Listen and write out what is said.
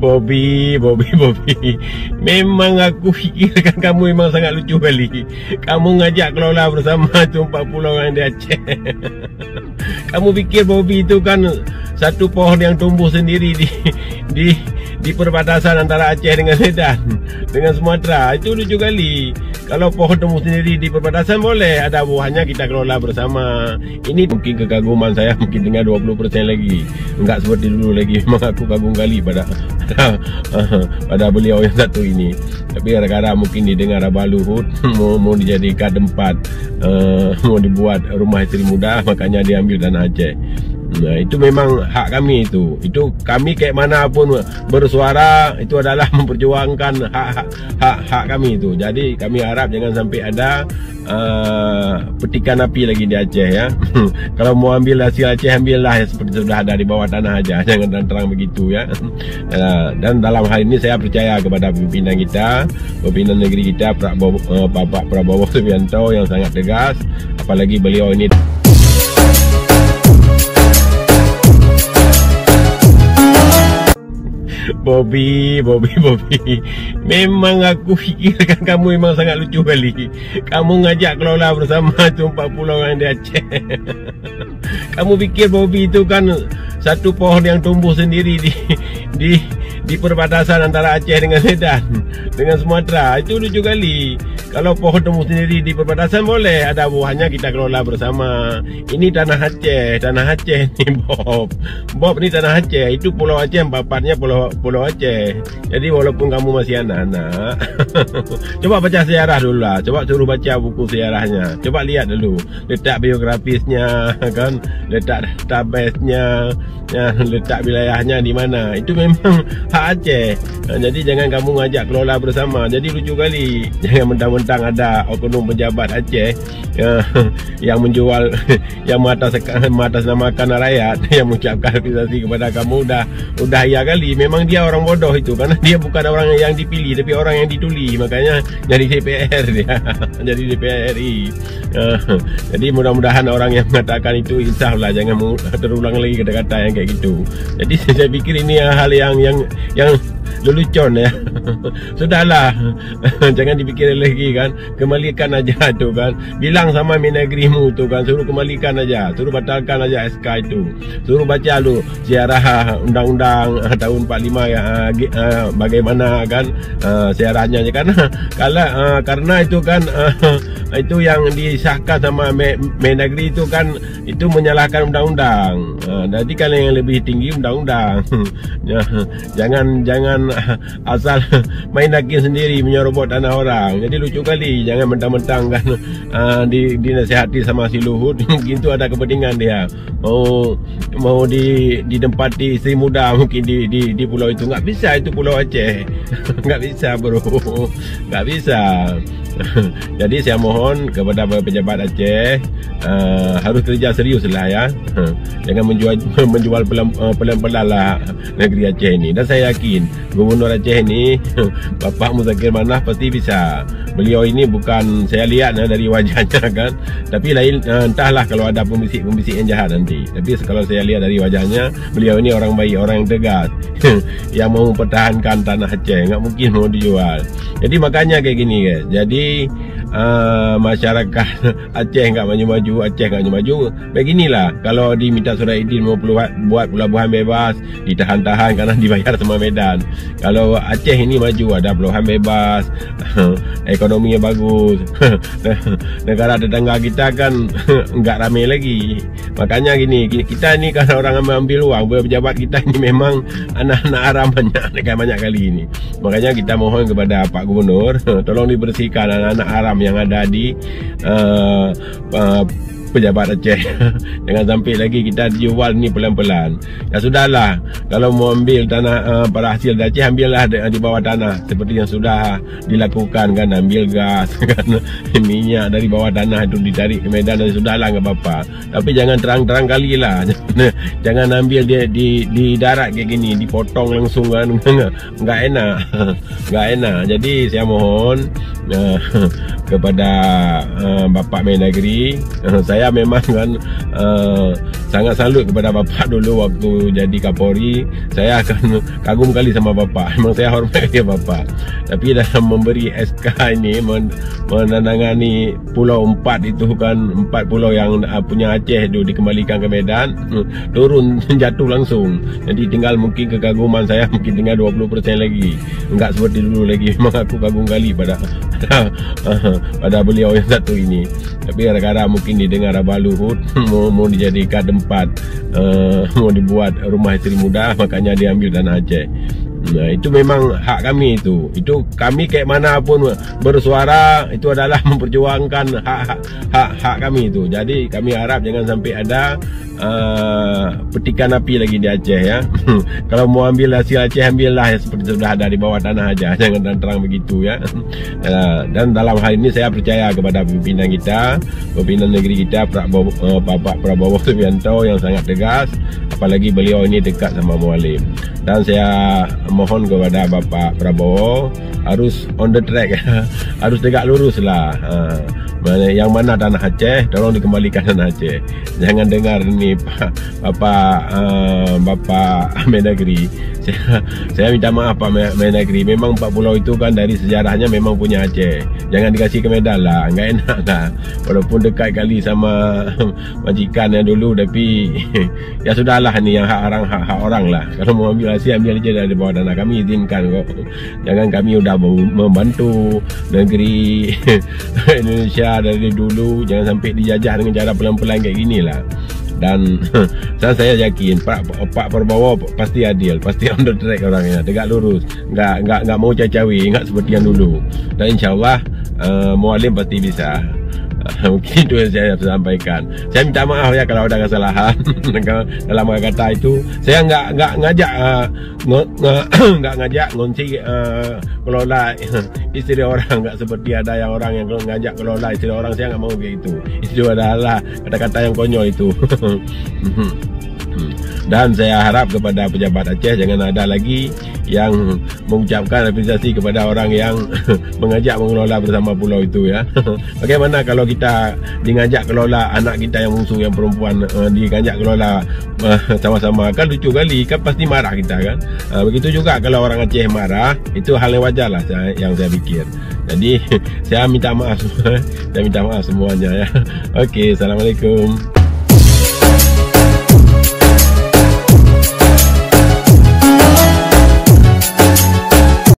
Bobby. Memang aku fikirkan kamu memang sangat lucu kali. Kamu ngajak kelola bersama tu 4 pulau yang di Aceh. Kamu fikir Bobby itu kan satu pohon yang tumbuh sendiri di perbatasan antara Aceh dengan Medan, dengan Sumatera. Itu lucu kali. Kalau pohon tumbuh sendiri di perbatasan boleh, ada buahnya kita kelola bersama. Ini mungkin kekaguman saya mungkin tinggal 20% lagi. Enggak seperti dulu lagi. Memang aku kagum kali pada beliau yang satu ini. Tapi kadang-kadang mungkin didengar Abah Luhut mau dijadikan tempat, mau dibuat rumah isteri muda, makanya diambil tanah Aceh. Nah, itu memang hak kami itu. Itu kami kayak mana pun bersuara itu adalah memperjuangkan hak kami itu. Jadi kami harap jangan sampai ada petikan api lagi di Aceh ya. Kalau mau ambil hasil Aceh, ambillah seperti sudah ada di bawah tanah aja. Jangan terang begitu ya. Dan dalam hal ini saya percaya kepada pimpinan kita, pimpinan negeri kita, Bapak Prabowo Subianto yang sangat tegas. Apalagi beliau ini Bobby. Memang aku fikirkan kamu memang sangat lucu kali. Kamu ngajak kelola bersama tu 4 pulau yang di Aceh. Kamu fikir Bobby itu kan satu pohon yang tumbuh sendiri di perbatasan antara Aceh dengan Medan, dengan Sumatera. Itu lucu kali. Kalau pohon tumbuh sendiri di perbatasan boleh, ada buahnya kita kelola bersama. Ini tanah Aceh nih Bob ini tanah Aceh. Itu pulau Aceh, 4-4-nya pulau Aceh. Jadi walaupun kamu masih anak-anak, coba baca sejarah dulu lah. Coba suruh baca buku sejarahnya. Coba lihat dulu letak biografisnya kan, letak database-nya, letak wilayahnya di mana. Itu memang hak Aceh. Jadi jangan kamu ngajak kelola bersama. Jadi lucu kali. Jangan mentang-mentang ada oknum pejabat Aceh yang menjual, yang mengatasnamakan rakyat, yang mengucapkan apresiasi kepada kamu, udah iya kali. Memang dia orang bodoh itu, karena dia bukan orang yang dipilih, tapi orang yang dituli. Makanya jadi DPR dia, jadi DPR RI. Jadi mudah-mudahan orang yang mengatakan itu insaflah, jangan terulang lagi kata-kata yang kayak gitu. Jadi saya pikir ini hal yang lelucon ya. Sudahlah, jangan dipikir lagi kan. Kembalikan aja tu kan. Bilang sama Mendagrimu tu kan, suruh kembalikan aja, suruh batalkan aja SK itu. Suruh baca lu sejarah undang-undang tahun 45 ya, bagaimana kan sejarahnya. Karena itu kan itu yang disahkan sama Mendagri itu kan, itu menyalahkan undang-undang. Jadi kan yang lebih tinggi undang-undang. Jangan asal main hakim sendiri menyerobot tanah orang. Jadi lucu kali. Jangan mentang-mentang kan dinasihati sama si Luhut. Mungkin itu ada kepentingan dia mau ditempati isteri muda mungkin di pulau itu. Nggak bisa, itu pulau Aceh. Nggak bisa bro, nggak bisa. Jadi saya mohon kepada pejabat Aceh, harus kerja serius lah ya. Jangan menjual pelan-pelan lah negeri Aceh ini. Dan saya yakin Gubernur Aceh ini Bapak Muzakir Manaf pasti bisa. Beliau ini bukan, saya lihat dari wajahnya kan, tapi lain entahlah kalau ada pembisik-pembisik yang jahat nanti. Tapi kalau saya lihat dari wajahnya, beliau ini orang baik, orang yang tegas, yang mau mempertahankan tanah Aceh, nggak mungkin mau dijual. Jadi makanya kayak gini guys. Jadi masyarakat Aceh nggak maju-maju, Aceh nggak maju. Beginilah, kalau diminta surat izin mau buat pelabuhan bebas, ditahan-tahan karena dibayar sama Medan. Kalau Aceh ini maju, ada pelabuhan bebas, ekonominya bagus. Negara tetangga kita kan nggak ramai lagi. Makanya gini, kita ini kan orang ambil uang, pejabat kita ini memang anak-anak haram banyak kali ini. Makanya kita mohon kepada Pak Gubernur, tolong dibersihkan anak-anak haram yang ada di pejabat Aceh. Jangan sampai lagi kita dijual ni pelan-pelan. Ya sudahlah, kalau mau ambil tanah para hasil Aceh, ambillah di bawah tanah seperti yang sudah dilakukan kan, ambil gas kan, minyak dari bawah tanah itu ditarik ke Medan, dan sudahlah, nggak apa-apa. Tapi jangan terang-terang kali lah. Jangan ambil di darat kayak gini, dipotong langsung kan. Nggak enak. Nggak enak. Jadi saya mohon kepada Bapak Mendagri, saya memang kan sangat salut kepada bapak dulu waktu jadi Kapolri. Saya akan kagum kali sama bapak. Memang saya hormat dia bapak. Tapi dalam memberi SK ini menanangani Pulau 4 itu kan, 4 pulau yang punya Aceh itu dikembalikan ke Medan, turun jatuh langsung. Jadi tinggal mungkin kekaguman saya mungkin tinggal 20% lagi. Enggak seperti dulu lagi. Memang aku kagum kali pada beliau yang satu ini. Tapi kadang-kadang mungkin didengar Abah Luhut mau dijadikan tempat, mau dibuat rumah isteri muda, makanya diambil tanah Aceh. Nah, itu memang hak kami itu. Itu kami kayak mana pun bersuara itu adalah memperjuangkan hak kami itu. Jadi kami harap jangan sampai ada petikan api lagi di Aceh ya. Kalau mau ambil hasil Aceh, ambillah seperti sudah ada di bawah tanah aja. Jangan terang begitu ya. Dan dalam hal ini saya percaya kepada pimpinan kita, pimpinan negeri kita, Bapak Prabowo Subianto yang sangat tegas. Apalagi beliau ini dekat sama Mualim. Dan saya mohon kepada Bapak Prabowo harus on the track ya. Harus tegak lurus lah. Yang mana tanah Aceh, tolong dikembalikan tanah Aceh. Jangan dengar ini Bapak Mendagri. Saya minta maaf Pak Mendagri. Memang 4 pulau itu kan dari sejarahnya memang punya Aceh. Jangan dikasih ke Medan lah, nggak enak lah. Walaupun dekat kali sama majikan yang dulu, tapi ya sudahlah nih yang hak orang lah. Kalau mau ambil hasil, ambil aja dari bawah tanah. Kami izinkan kok. Jangan kami udah membantu negeri Indonesia dari dulu, jangan sampai dijajah dengan cara pelan-pelan kayak gini lah. Dan saya yakin Pak Prabowo pasti adil, pasti on the track orangnya, tegak lurus, nggak mau cacawi, nggak seperti yang dulu. Dan insyaallah Mualim pasti bisa. Mungkin itu yang saya sampaikan. Saya minta maaf ya kalau ada kesalahan dalam kata itu. Saya nggak ngajak ngunci kelola istri orang, nggak seperti ada yang orang yang ngajak kelola istri orang. Saya nggak mau kayak itu. Itu adalah kata-kata yang konyol itu. Dan saya harap kepada pejabat Aceh jangan ada lagi yang mengucapkan apresiasi kepada orang yang mengajak mengelola bersama pulau itu ya. Bagaimana kalau kita ngajak kelola anak kita yang bungsu yang perempuan, ngajak kelola sama-sama, kan lucu kali, kan pasti marah kita kan. Begitu juga kalau orang Aceh marah, itu hal yang wajar lah yang saya pikir. Jadi saya minta maaf semua, saya minta maaf semuanya ya. Oke, assalamualaikum.